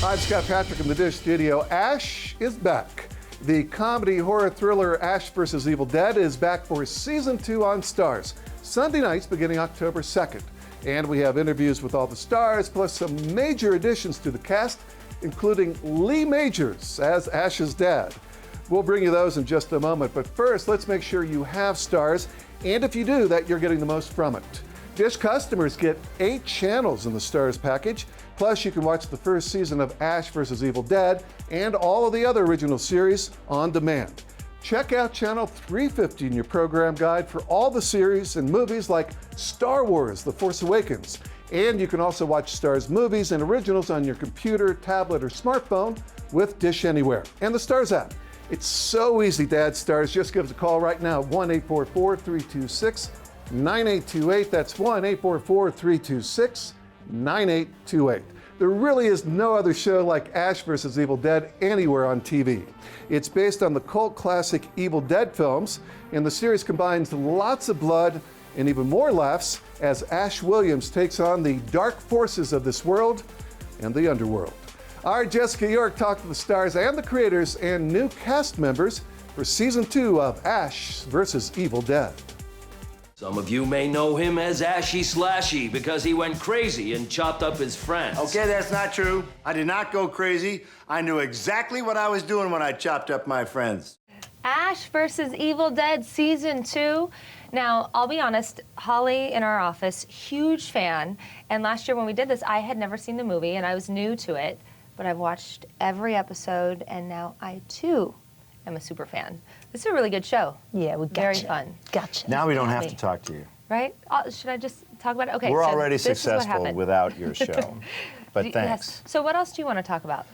I'm Scott Patrick in the Dish Studio. Ash is back. The comedy horror thriller Ash vs. Evil Dead is back for season 2 on Starz. Sunday nights beginning October 2nd. And we have interviews with all the stars, plus some major additions to the cast, including Lee Majors as Ash's dad. We'll bring you those in just a moment, but first, let's make sure you have Starz, and if you do, that you're getting the most from it. Dish customers get 8 channels in the Starz package, plus you can watch the first season of Ash vs. Evil Dead and all of the other original series on demand. Check out channel 350 in your program guide for all the series and movies like Star Wars: The Force Awakens. And you can also watch Starz movies and originals on your computer, tablet, or smartphone with Dish Anywhere and the Starz app. It's so easy to add Starz. Just give us a call right now, 1-844-326-9828. That's 1-844-326-9828. There really is no other show like Ash vs. Evil Dead anywhere on TV. It's based on the cult classic Evil Dead films, and the series combines lots of blood and even more laughs as Ash Williams takes on the dark forces of this world and the underworld. Our Jessica York talked to the stars and the creators and new cast members for season 2 of Ash vs. Evil Dead. Some of you may know him as Ashy Slashy because he went crazy and chopped up his friends. Okay, that's not true. I did not go crazy. I knew exactly what I was doing when I chopped up my friends. Ash vs. Evil Dead season 2. Now, I'll be honest, Holly in our office, huge fan. And last year when we did this, I had never seen the movie and I was new to it, but I've watched every episode and now I too am a super fan. This is a really good show. Yeah, we got Very you. fun. Gotcha. Now we don't have to talk to you. Right? Should I just talk about it? Okay. We're so already this is what successful happened. without your show. But thanks. Yes. So what else do you want to talk about?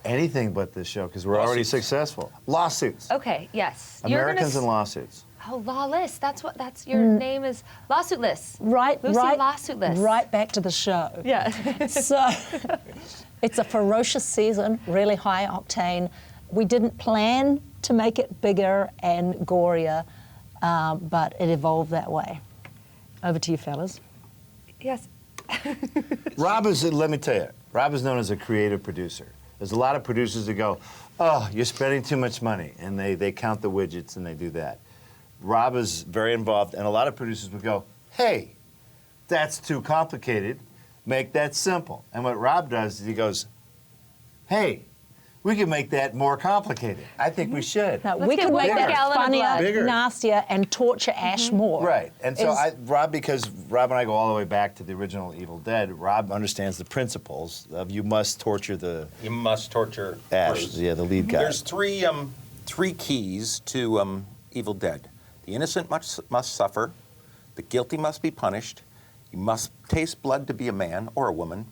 Anything but this show, because we're already successful. Lawsuits. Okay, yes. Americans and lawsuits. Oh, Lawless. That's your name is Lawsuitless. Right, Lucy right. Lawsuitless. Right back to the show. Yeah. So, it's a ferocious season, really high octane. We didn't plan to make it bigger and gorier, but it evolved that way. Over to you, fellas. Yes. Rob is, let me tell you, Rob is known as a creative producer. There's a lot of producers that go, oh, you're spending too much money, and they count the widgets and they do that. Rob is very involved, and a lot of producers would go, hey, that's too complicated, make that simple. And what Rob does is he goes, hey, we can make that more complicated. I think we should. No, Let's we get can make one that gallon of blood. funnier, nastier, and torture Ash more. Right, and so Is- Rob, because Rob and I go all the way back to the original Evil Dead, Rob understands the principles of you must torture the You must torture Ash, Bruce. yeah, the lead guy. There's three keys to Evil Dead. The innocent must suffer. The guilty must be punished. You must taste blood to be a man or a woman,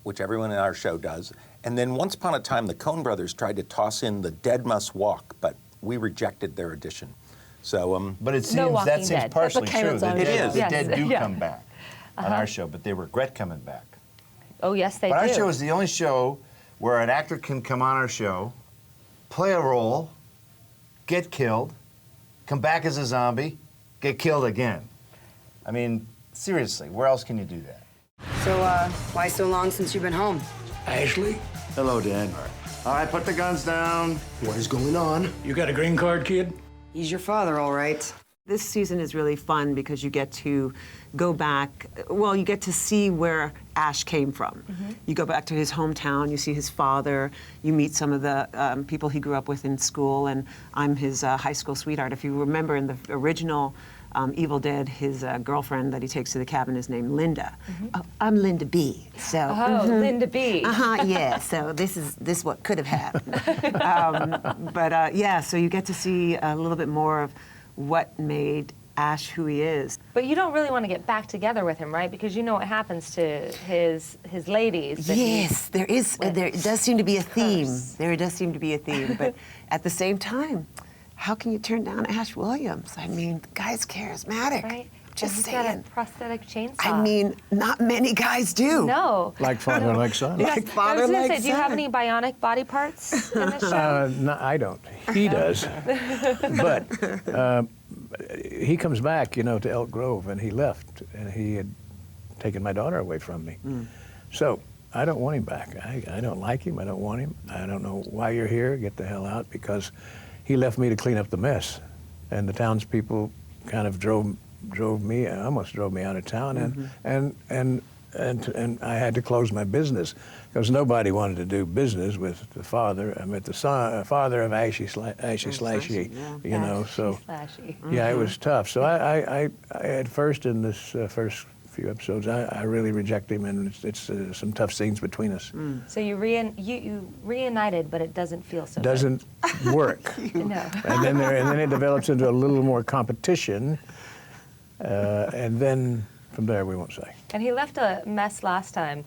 which everyone in our show does. And then once upon a time, the Coen brothers tried to toss in the dead must walk, but we rejected their addition. So, But it seems No Walking that seems Dead. partially That became true. its The own dead, It is. the Yes. dead do Yeah. come back on our show, but they regret coming back. Oh, yes, they But do. our show is the only show where an actor can come on our show, play a role, get killed, come back as a zombie, get killed again. I mean, seriously, where else can you do that? So, why so long since you've been home? Ashley, Hello, Dad. All right, put the guns down. what is going on? You got a green card, kid? He's your father, all right. This season is really fun because you get to go back, well, you get to see where Ash came from. You go back to his hometown, you see his father, you meet some of the people he grew up with in school, and I'm his high school sweetheart. If you remember in the original Evil Dead, his girlfriend that he takes to the cabin is named Linda. Oh, I'm Linda B. So. Oh, Linda B. Yeah. So this is what could have happened. Yeah. So you get to see a little bit more of what made Ash who he is. But you don't really want to get back together with him, right? Because you know what happens to his ladies. that he- Yes, there does seem to be a theme. There does seem to be a theme, but at the same time, how can you turn down Ash Williams? I mean, the guy's charismatic. Right? Just and he's saying. got a prosthetic chachainsaw. I mean, not many guys do. No. Like father, like son. Yes, Like father, I was gonna like say, do you have son. any bionic body parts in this show? No, I don't. He does. But he comes back, to Elk Grove, and he left, and he had taken my daughter away from me. So I don't want him back. I don't like him. I don't want him. I don't know why you're here. Get the hell out, because he left me to clean up the mess, and the townspeople kind of almost drove me out of town, and I had to close my business because nobody wanted to do business with the father. I met the father of Ashy Slashy, you know. So yeah, it was tough. So I at first in this first few episodes, I really reject him, and it's some tough scenes between us. So you reunited, but it doesn't feel so Doesn't work. No. And then it develops into a little more competition, and then from there we won't say. And he left a mess last time.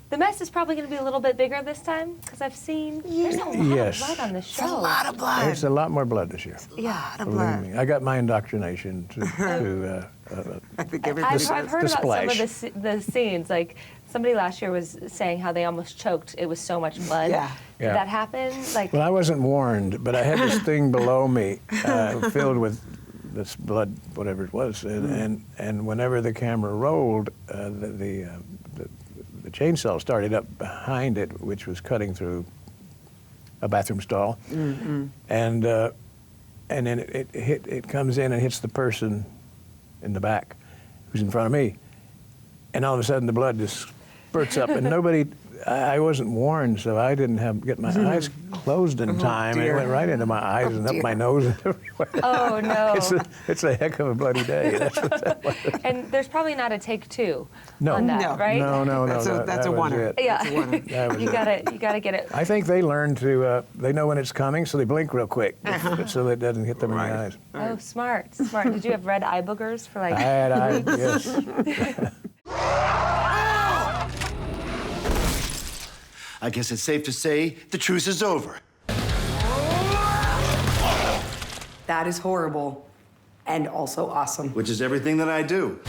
The mess is probably going to be a little bit bigger this time, because I've seen there's a lot of blood on this show. There's a lot of blood. It's a lot more blood this year. A lot of Believe blood. me. I got my indoctrination to I think everybody I've heard about some of the scenes. Like somebody last year was saying how they almost choked. It was so much blood. Yeah. Did that happen? Like, Well, I wasn't warned, but I had this thing below me filled with this blood, whatever it was, and whenever the camera rolled, the chainsaw started up behind it, which was cutting through a bathroom stall, and then it comes in and hits the person in the back who's in front of me, and all of a sudden the blood just spurts up, and nobody. I wasn't warned, so I didn't get my eyes closed in time. It went right into my eyes and up my nose and everywhere. oh no. It's a heck of a bloody day. That's what that was. And there's probably not a take two No. on that, No. right? No. That's a was winner. it. Yeah. That was you it. gotta get it. I think they learn to, they know when it's coming, so they blink real quick, so that it doesn't hit them in the eyes. Oh, smart. Did you have red eye boogers for like? I had, yes. I guess it's safe to say the truce is over. That is horrible and also awesome. Which is everything that I do.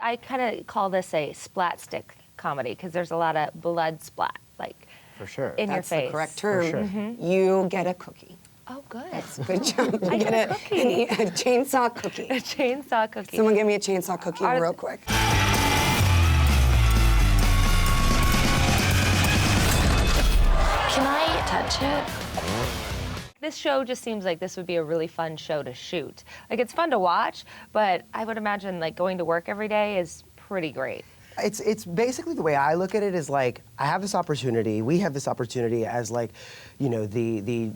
I kind of call this a splat stick comedy because there's a lot of blood splat, like For sure. in That's your face. the correct term. Mm-hmm. Sure. You get a cookie. Oh, good. Good job. You I get a cookie. a chainsaw cookie. A chainsaw cookie. Someone give me a chainsaw cookie real quick. Can I touch it? This show just seems like this would be a really fun show to shoot. Like, it's fun to watch, but I would imagine like going to work every day is pretty great. It's basically the way I look at it is like I have this opportunity. We have this opportunity as like, you know, the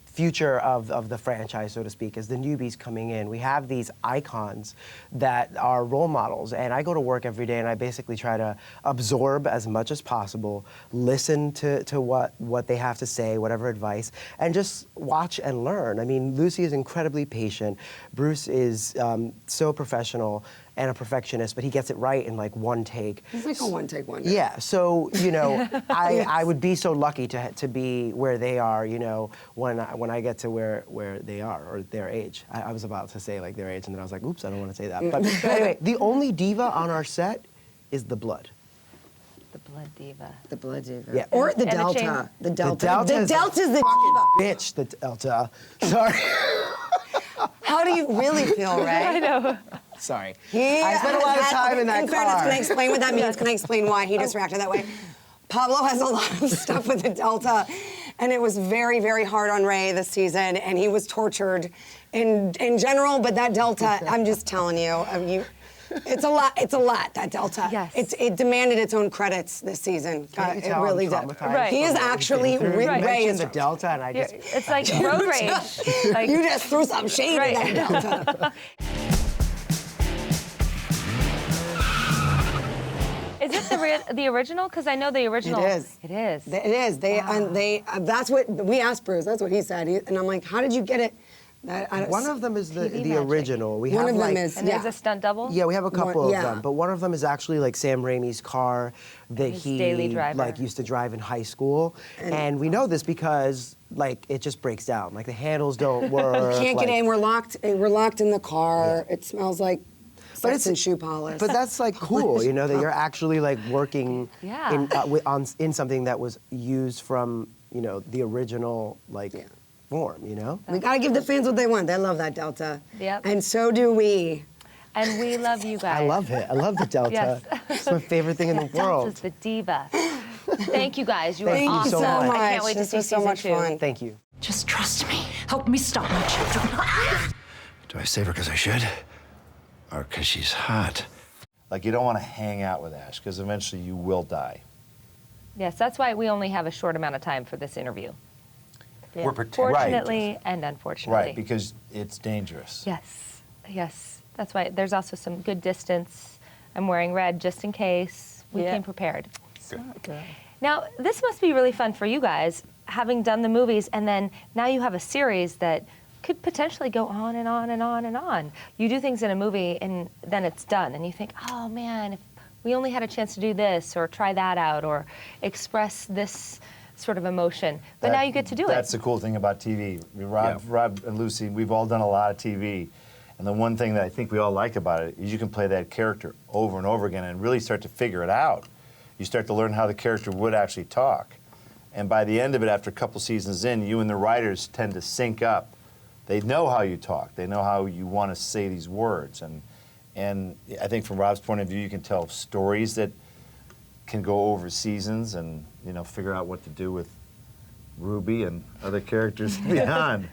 future of the franchise, so to speak, as the newbies coming in. We have these icons that are role models, and I go to work every day and I basically try to absorb as much as possible, listen to what they have to say, whatever advice, and just watch and learn. I mean, Lucy is incredibly patient. Bruce is so professional and a perfectionist, but he gets it right in like one take. He's like a one-take wonder. Yeah, so, you know, Yes. I would be so lucky to be where they are, you know, when I get to where they are, or their age. I was about to say like their age, and then I was like, oops, I don't want to say that. But anyway, the only diva on our set is the blood. The blood diva. The blood diva. Yeah. Or the And the Delta. chain- The Delta. The Delta is Delta's the fucking diva. bitch, the Delta. Sorry. How do you really feel, Ray? I know. Sorry. I spent a lot of time in that In fairness, car. can I explain what that means? Can I explain why he just reacted that way? Pablo has a lot of stuff with the Delta, and it was very, very hard on Ray this season, and he was tortured in general, but that Delta, I'm just telling you, it's a lot, that Delta. Yes. It demanded its own credits this season. Can't you It tell I'm really did. traumatized Right. He is from actually, everything? You Ray mentioned is the Delta, and I just... It's like road rage. Like, You just threw some shade Right. in that Delta. is it the original? Because I know the original. It is. It is. It is. That's what we asked Bruce. That's what he said. And I'm like, how did you get it? One of them is the magic. original. We One have of them like, is- And there's a stunt double? Yeah, we have a couple yeah. of them, but one of them is actually like Sam Raimi's car that His he daily driver. like used to drive in high school, and we know this because like it just breaks down. Like the handles don't work. Can't like, get in. We're locked in the car. It smells like But sex and shoe polish. But that's like cool, you know, that you're actually like working Yeah. in something that was used from, you know, the original like form, you know. We gotta give the fans what they want. They love that Delta. Yep. And so do we. And we love you guys. I love it. I love the Delta. Yes. It's my favorite thing in the world. Delta's the diva. Thank you guys. You Thank were you awesome. so much. I can't wait to This see was so season much 2. fun. Thank you. Just trust me. Help me stop my children. Do I save her because I should? Or because she's hot? Like, you don't want to hang out with Ash, because eventually you will die. Yes, that's why we only have a short amount of time for this interview. We're protected. Fortunately and unfortunately. Right, because it's dangerous. Yes, yes. That's why there's also some good distance. I'm wearing red just in case. We Yeah. came prepared. Good. Now, this must be really fun for you guys, having done the movies, and then now you have a series that could potentially go on and on and on and on. You do things in a movie, and then it's done, and you think, oh man, if we only had a chance to do this, or try that out, or express this sort of emotion. But now you get to do That's it. the cool thing about TV. Rob and Lucy, we've all done a lot of TV. And the one thing that I think we all like about it is you can play that character over and over again and really start to figure it out. You start to learn how the character would actually talk. And by the end of it, after a couple seasons in, you and the writers tend to sync up. They know how you talk. They know how you want to say these words. And I think from Rob's point of view, you can tell stories that can go over seasons and, you know, figure out what to do with Ruby and other characters beyond.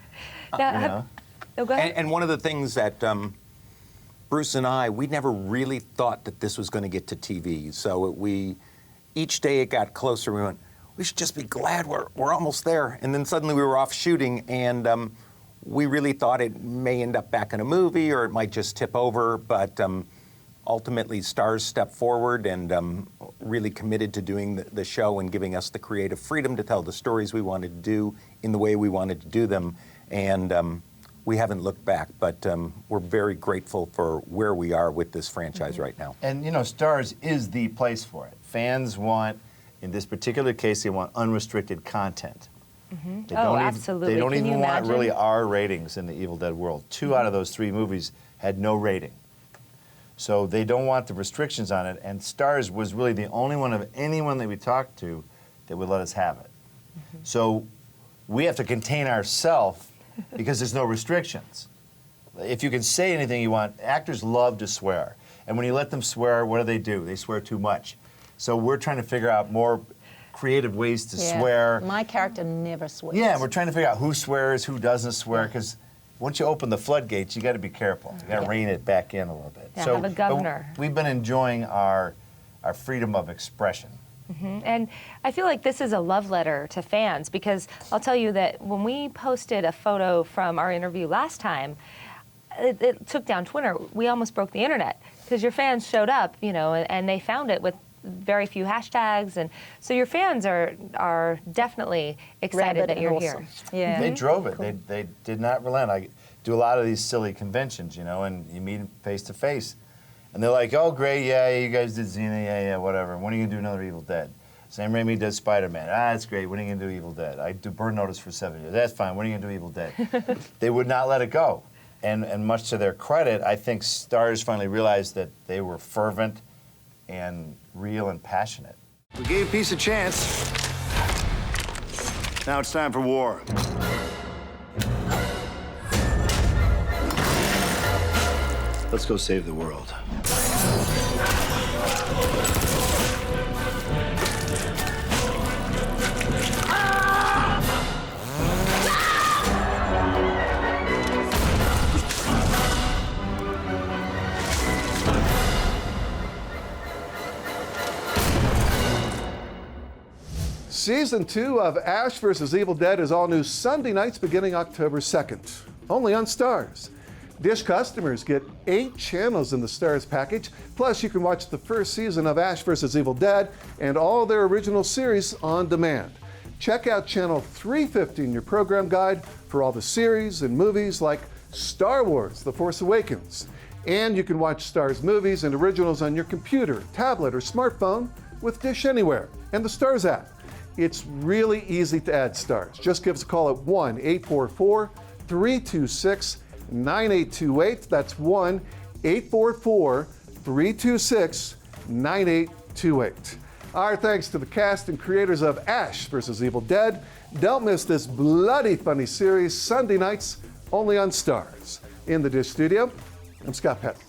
Now, you know? Oh, go ahead. And one of the things that Bruce and I, we never really thought that this was going to get to TV. So each day it got closer. We went, we should just be glad we're almost there. And then suddenly we were off shooting, and we really thought it may end up back in a movie, or it might just tip over. But ultimately, Starz stepped forward and really committed to doing the show and giving us the creative freedom to tell the stories we wanted to do in the way we wanted to do them. And we haven't looked back, but we're very grateful for where we are with this franchise right now. And, you know, Starz is the place for it. Fans want, in this particular case, they want unrestricted content. They Oh, don't absolutely. They don't Can even you want imagine? really R ratings in the Evil Dead world. 2 out of those 3 movies had no rating. So they don't want the restrictions on it, and Starz was really the only one of anyone that we talked to that would let us have it. So we have to contain ourselves because there's no restrictions. If you can say anything you want, actors love to swear. And when you let them swear, what do? They swear too much. So we're trying to figure out more creative ways to swear. My character never swears. Yeah, we're trying to figure out who swears, who doesn't swear, because once you open the floodgates, you got to be careful. You got to rein it back in a little bit. Yeah, have a governor. We've been enjoying our freedom of expression. And I feel like this is a love letter to fans, because I'll tell you that when we posted a photo from our interview last time, it took down Twitter. We almost broke the internet because your fans showed up, you know, and they found it with very few hashtags, and so your fans are definitely excited Rabid that you're and awesome. here. Yeah. They drove it. They did not relent. I do a lot of these silly conventions, you know, and you meet them face to face. And they're like, oh, great, yeah, you guys did Xena, yeah, whatever. When are you going to do another Evil Dead? Sam Raimi does Spider-Man. That's great. When are you going to do Evil Dead? I do Burn Notice for 7 years. That's fine. When are you going to do Evil Dead? They would not let it go. And much to their credit, I think Starz finally realized that they were fervent and real and passionate. We gave peace a chance. Now it's time for war. Let's go save the world. Season 2 of Ash vs. Evil Dead is all new Sunday nights beginning October 2nd, only on Starz. Dish customers get 8 channels in the Starz package, plus you can watch the first season of Ash vs. Evil Dead and all their original series on demand. Check out channel 350 in your program guide for all the series and movies like Star Wars: The Force Awakens. And you can watch Starz movies and originals on your computer, tablet, or smartphone with Dish Anywhere and the Starz app. It's really easy to add Starz. Just give us a call at 1-844-326-9828. That's 1-844-326-9828. Our thanks to the cast and creators of Ash vs. Evil Dead. Don't miss this bloody funny series Sunday nights only on Starz. In the Dish studio, I'm Scott Pettit.